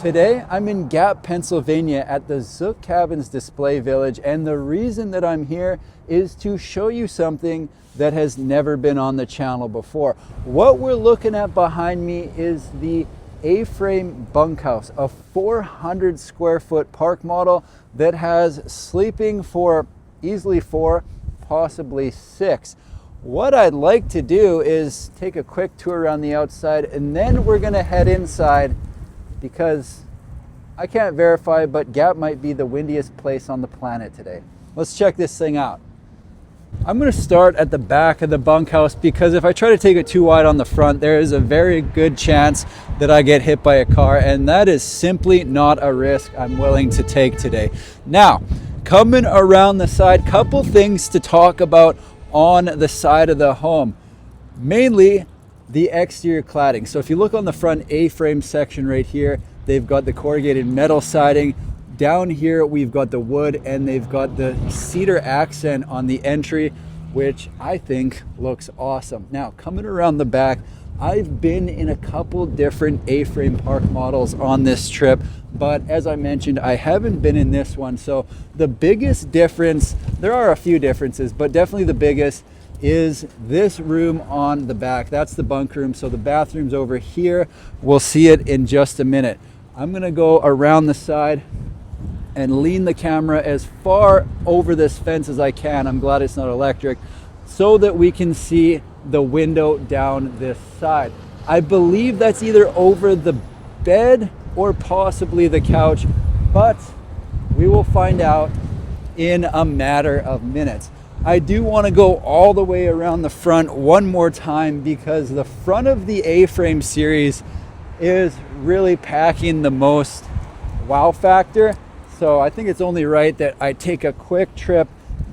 Today, I'm in Gap, Pennsylvania at the Zook Cabins Display Village, and the reason that I'm here is to show you something that has never been on the channel before. What we're looking at behind me is the A Frame Bunk House, a 400 square foot park model that has sleeping for easily 4, possibly 6. What I'd like to do is take a quick tour around the outside, and then we're gonna head inside because I can't verify, but Gap might be the windiest place on the planet today. Let's check this thing out. I'm gonna start at the back of the bunkhouse because if I try to take it too wide on the front, there is a very good chance that I get hit by a car, and that is simply not a risk I'm willing to take today. Now, coming around the side, couple things to talk about on the side of the home. Mainly, the exterior cladding. So if you look on the front A-frame section right here, they've got the corrugated metal siding. Down here, we've got the wood, and they've got the cedar accent on the entry, which I think looks awesome. Now, coming around the back, I've been in a couple different A-frame park models on this trip, but as I mentioned, I haven't been in this one. So the biggest difference, there are a few differences, but definitely the biggest is this room on the back. That's the bunk room. So the bathroom's over here. We'll see it in just a minute. I'm gonna go around the side and lean the camera as far over this fence as I can. I'm glad it's not electric, so that we can see the window down this side. I believe that's either over the bed or possibly the couch, but we will find out in a matter of minutes. I do want to go all the way around the front one more time because the front of the A-frame series is really packing the most wow factor. So I think it's only right that I take a quick trip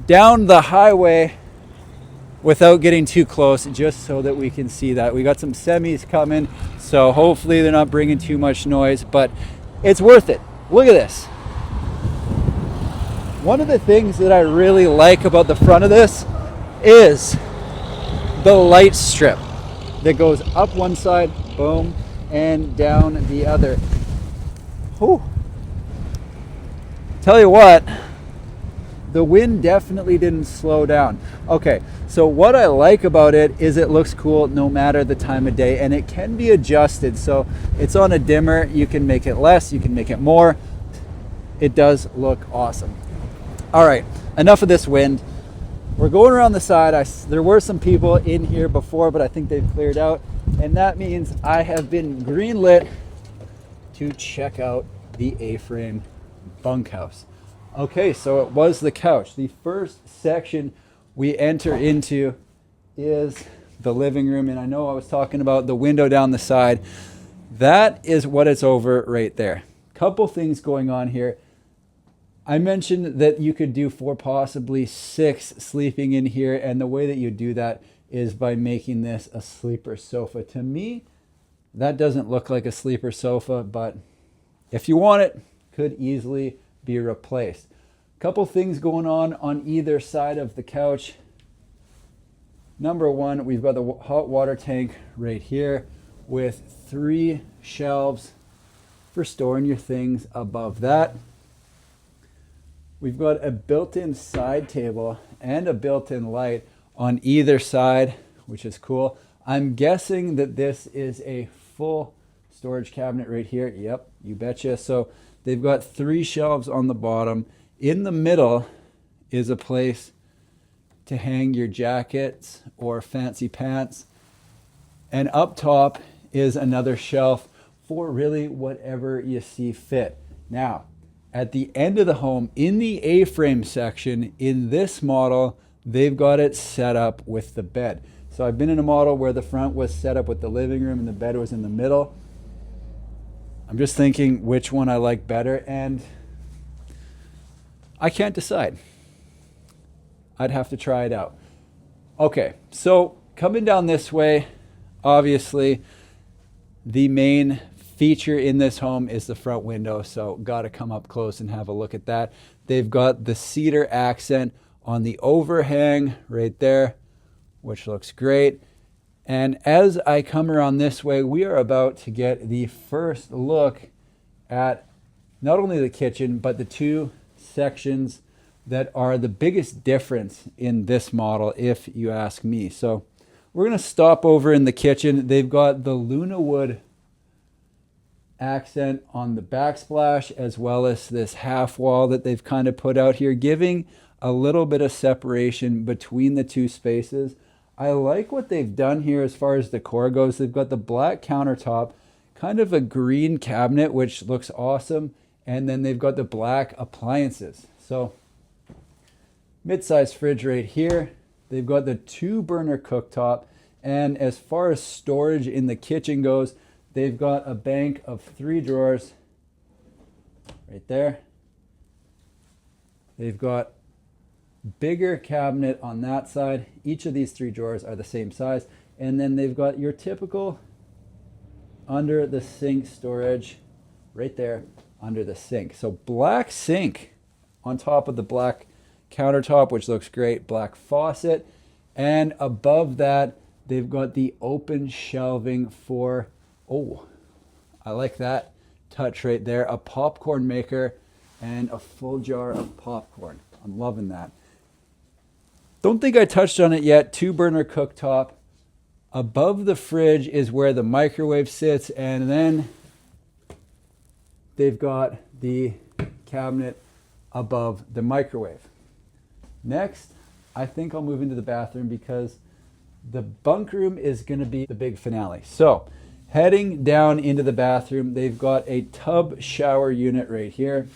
down the highway without getting too close, just so that we can see that. We got some semis coming, so hopefully they're not bringing too much noise, but it's worth it. Look at this. One of the things that I really like about the front of this is the light strip that goes up one side, boom, and down the other. Whew. Tell you what, the wind definitely didn't slow down. Okay, so what I like about it is it looks cool no matter the time of day, and it can be adjusted. So it's on a dimmer, you can make it less, you can make it more. It does look awesome. All right, enough of this wind. We're going around the side. There were some people in here before, but I think they've cleared out. And that means I have been greenlit to check out the A-frame bunkhouse. Okay, so it was the couch. The first section we enter into is the living room. And I know I was talking about the window down the side. That is what it's over right there. Couple things going on here. I mentioned that you could do 4, possibly 6 sleeping in here, and the way that you do that is by making this a sleeper sofa. To me, that doesn't look like a sleeper sofa, but if you want it, could easily be replaced. Couple things going on either side of the couch. Number one, we've got the hot water tank right here with 3 shelves for storing your things above that. We've got a built-in side table and a built-in light on either side, which is cool. I'm guessing that this is a full storage cabinet right here. Yep, you betcha. So they've got 3 shelves on the bottom. In the middle is a place to hang your jackets or fancy pants. And up top is another shelf for really whatever you see fit. Now, at the end of the home, in the A-frame section, in this model, they've got it set up with the bed. So I've been in a model where the front was set up with the living room and the bed was in the middle. I'm just thinking which one I like better, and I can't decide. I'd have to try it out. Okay, so coming down this way, obviously, the main feature in this home is the front window, so got to come up close and have a look at that. They've got the cedar accent on the overhang right there, which looks great. And as I come around this way, we are about to get the first look at not only the kitchen, but the two sections that are the biggest difference in this model, if you ask me. So we're gonna stop over in the kitchen. They've got the Luna wood accent on the backsplash, as well as this half wall that they've kind of put out here, giving a little bit of separation between the two spaces. I like what they've done here as far as decor goes. They've got the black countertop, kind of a green cabinet, which looks awesome. And then they've got the black appliances. So mid-size fridge right here. They've got the 2-burner cooktop. And as far as storage in the kitchen goes, they've got a bank of 3 drawers right there. They've got bigger cabinet on that side. Each of these 3 drawers are the same size. And then they've got your typical under the sink storage right there under the sink. So black sink on top of the black countertop, which looks great, black faucet. And above that, they've got the open shelving for, oh, I like that touch right there, a popcorn maker and a full jar of popcorn. I'm loving that. Don't think I touched on it yet. 2-burner cooktop. Above the fridge is where the microwave sits, and then they've got the cabinet above the microwave. Next, I think I'll move into the bathroom because the bunk room is going to be the big finale. So heading down into the bathroom, they've got a tub shower unit right here.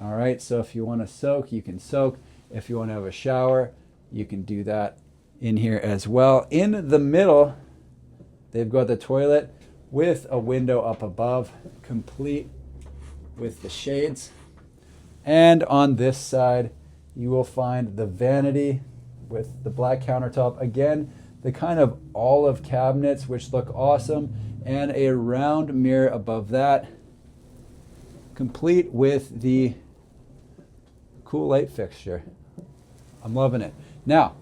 All right, so if you want to soak, you can soak. If you want to have a shower, you can do that in here as well. In the middle, they've got the toilet with a window up above, complete with the shades. And on this side, you will find the vanity with the black countertop. Again, the kind of olive cabinets, which look awesome, and a round mirror above that, complete with the cool light fixture. I'm loving it. Now,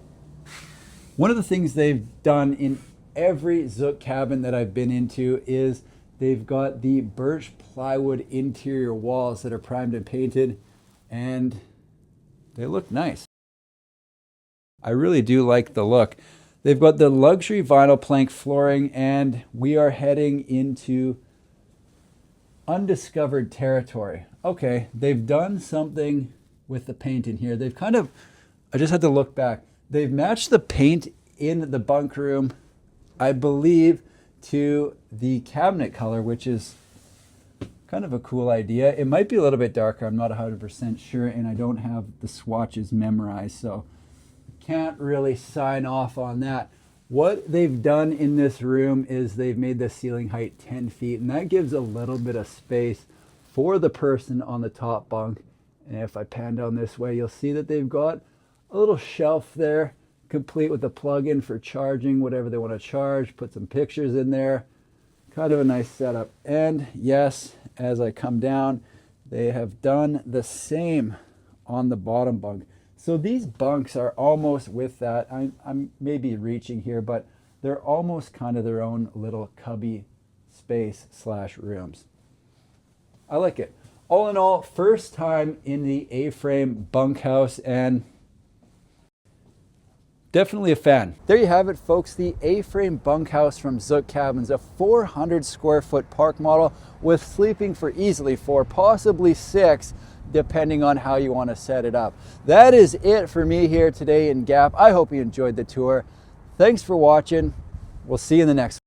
one of the things they've done in every Zook cabin that I've been into is they've got the birch plywood interior walls that are primed and painted, and they look nice. I really do like the look. They've got the luxury vinyl plank flooring, and we are heading into undiscovered territory. Okay, they've done something with the paint in here. They've kind of, I just had to look back. They've matched the paint in the bunk room, I believe, to the cabinet color, which is kind of a cool idea. It might be a little bit darker. I'm not 100% sure, and I don't have the swatches memorized, so can't really sign off on that. What they've done in this room is they've made the ceiling height 10 feet, and that gives a little bit of space for the person on the top bunk. And if I pan down this way, you'll see that they've got a little shelf there, complete with a plug-in for charging whatever they want to charge, put some pictures in there. Kind of a nice setup. And yes, as I come down, they have done the same on the bottom bunk. So these bunks are almost with that. I'm maybe reaching here, but they're almost kind of their own little cubby space / rooms. I like it. All in all, first time in the A Frame Bunk House, and definitely a fan. There you have it, folks. The A Frame Bunk House from Zook Cabins, a 400 square foot park model with sleeping for easily 4, possibly 6, depending on how you want to set it up. That is it for me here today in Gap. I hope you enjoyed the tour. Thanks for watching. We'll see you in the next one.